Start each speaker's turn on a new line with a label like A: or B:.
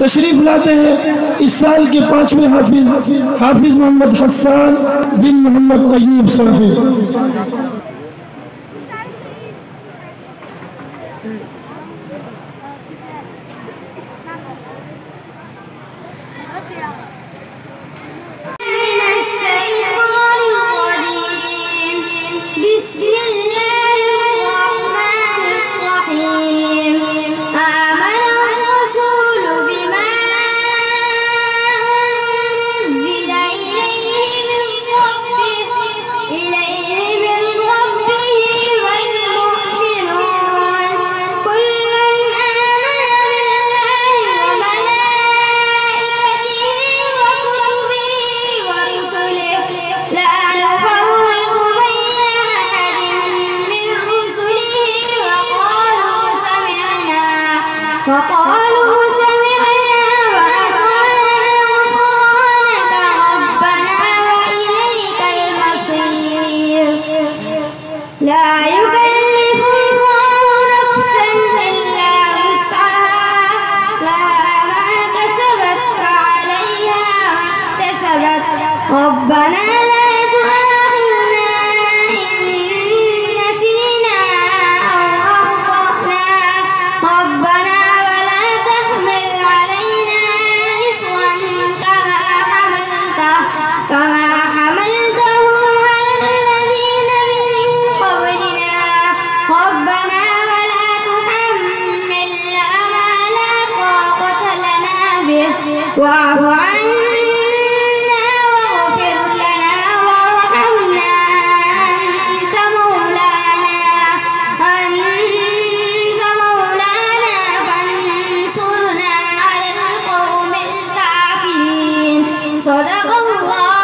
A: तशरीफ लाते हैं इस साल के 5वें हाफिज मोहम्मद हसन बिन मोहम्मद अयूब साहब।
B: وقالوا سمعنا وأطعنا غفرانك ربنا وإليك المصير لا يكلف الله نفسا إلا وسعها لها ما كسبت وعليها ما اكتسبت ربنا لا تؤاخذنا إن نسينا أو أخطأنا ربنا كما حملته على الذين من قبلنا ربنا ولا تحملنا ما لا طاقة لنا به واعف عنا واغفر لنا وارحمنا أنت مولانا فانصرنا على القوم الكافرين صدق الله